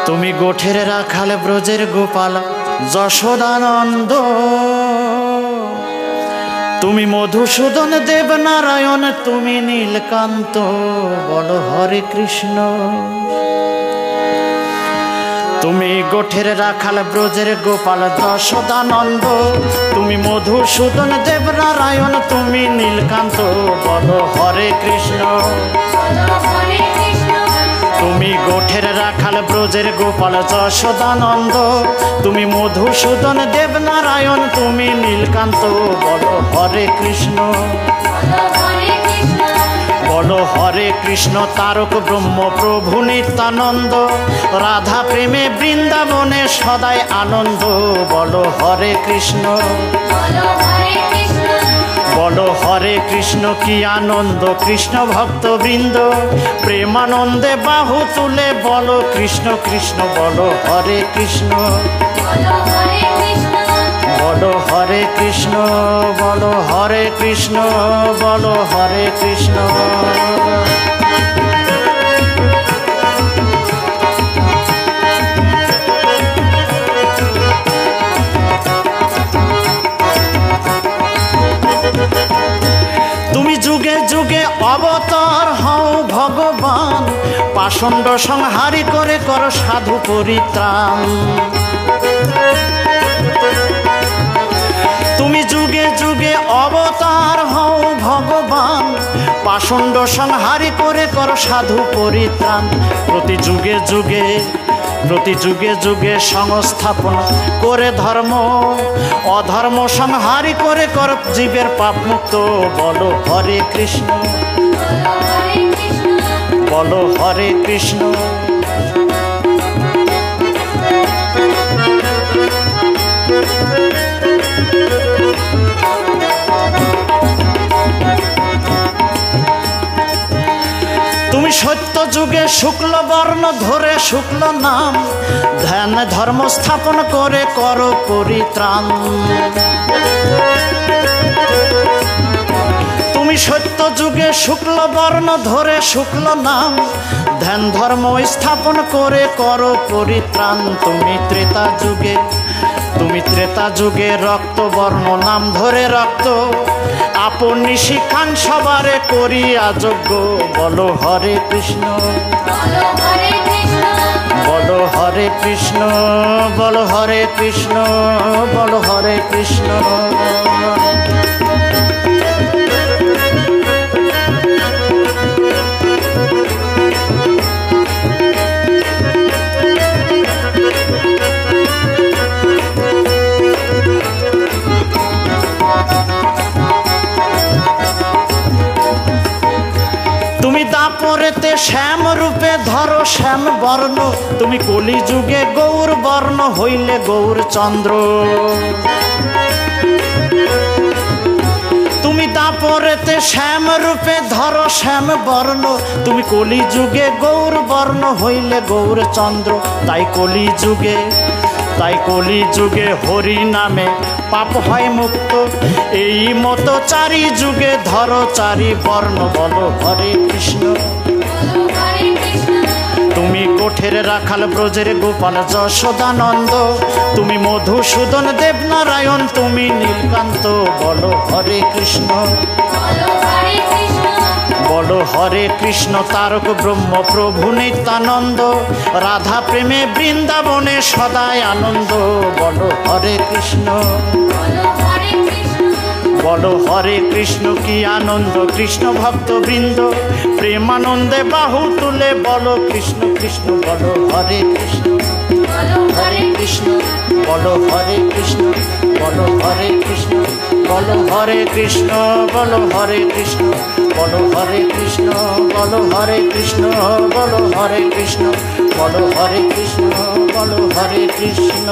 তুমি গোঠের রাখাল ব্রজের গোপাল যশোদানন্দ, তুমি মধুসূদন দেবনারায়ণ, তুমি নীলকান্ত, বলো হরে কৃষ্ণ। তুমি গোঠের রাখাল ব্রজের গোপাল যশোদানন্দ, তুমি মধুসূদন দেবনারায়ণ, তুমি নীলকান্ত, বলো হরে কৃষ্ণ। তুমি গোঠের রাখাল ব্রজের গোপাল যশোদানন্দ, তুমি মধুসূদন দেবনারায়ণ, তুমি নীলকান্ত, বলো হরে কৃষ্ণ। বলো হরে কৃষ্ণ। তারক ব্রহ্ম প্রভু নিত্যানন্দ, রাধা প্রেমে বৃন্দাবনে সদাই আনন্দ, বলো হরে কৃষ্ণ। বলো হরে কৃষ্ণ কি আনন্দ কৃষ্ণ ভক্ত বৃন্দ, প্রেমানন্দে বাহু তুলে বলো কৃষ্ণ কৃষ্ণ, বলো হরে কৃষ্ণ। বলো হরে কৃষ্ণ, বলো হরে কৃষ্ণ, বলো হরে কৃষ্ণ। তুমি যুগে যুগে অবতার হও ভগবান, পাষণ্ড সংহারি করে কর সাধু পরিত্রাণ। তুমি যুগে যুগে অবতার হও ভগবান, পাষণ্ড সংহারি করে কর সাধু পরিত্রাণ। প্রতি যুগে যুগে সংস্থাপন করে ধর্ম, অধর্ম সংহারি করে কর জীবের পাপ মুক্ত, বলো হরে কৃষ্ণ। বলো হরে কৃষ্ণ। তুমি সত্য যুগে শুক্ল বর্ণ ধরে শুক্ল নাম, ধ্যান ধর্ম স্থাপন করে করো পরিত্রাণ। তুমি সত্য যুগে শুক্ল বর্ণ ধরে শুক্ল নাম, ধ্যান ধর্ম স্থাপন করে করো পরিত্রাণ। তুমি ত্রেতা যুগে রক্ত বর্ণ নাম ধরে রক্ত, আপন শিখান সবারে করিয়া যোগ্য, বলো হরে কৃষ্ণ। বলো হরে কৃষ্ণ, বলো হরে কৃষ্ণ, বলো হরে কৃষ্ণ। তুমি দাপরেতে শ্যাম রূপে ধরো শ্যাম বর্ণ, তুমি কলি যুগে গৌর বর্ণ হইলে গৌর চন্দ্র। তুমি দাপরেতে শ্যাম রূপে ধরো শ্যাম বর্ণ, তুমি কলি যুগে গৌর বর্ণ হইলে গৌর চন্দ্র। তাই কলি যুগে হরি নামে পাপ হয় মুক্ত, এই মতো চারি যুগে ধরো চারি বর্ণ, বলো হরে কৃষ্ণ। তুমি কোঠের রাখাল ব্রজের গোপাল যশোদানন্দ, তুমি মধুসূদন দেবনারায়ণ, তুমি নীলকান্ত, বলো হরে কৃষ্ণ। বলো হরে কৃষ্ণ। তারক ব্রহ্ম প্রভু নিত্যানন্দ, রাধা প্রেমে বৃন্দাবনে সদাই আনন্দ, বলো হরে কৃষ্ণ। বলো হরে কৃষ্ণ কি আনন্দ কৃষ্ণ ভক্ত বৃন্দ, প্রেমানন্দে বাহু তুলে বলো কৃষ্ণ কৃষ্ণ, বলো হরে কৃষ্ণ। হরে কৃষ্ণ, বলো হরে কৃষ্ণ, বলো হরে কৃষ্ণ, বলো হরে কৃষ্ণ, বলো হরে কৃষ্ণ, বলো হরে কৃষ্ণ, বলো হরে কৃষ্ণ, বলো হরে কৃষ্ণ, বলো হরে কৃষ্ণ, বলো হরে কৃষ্ণ।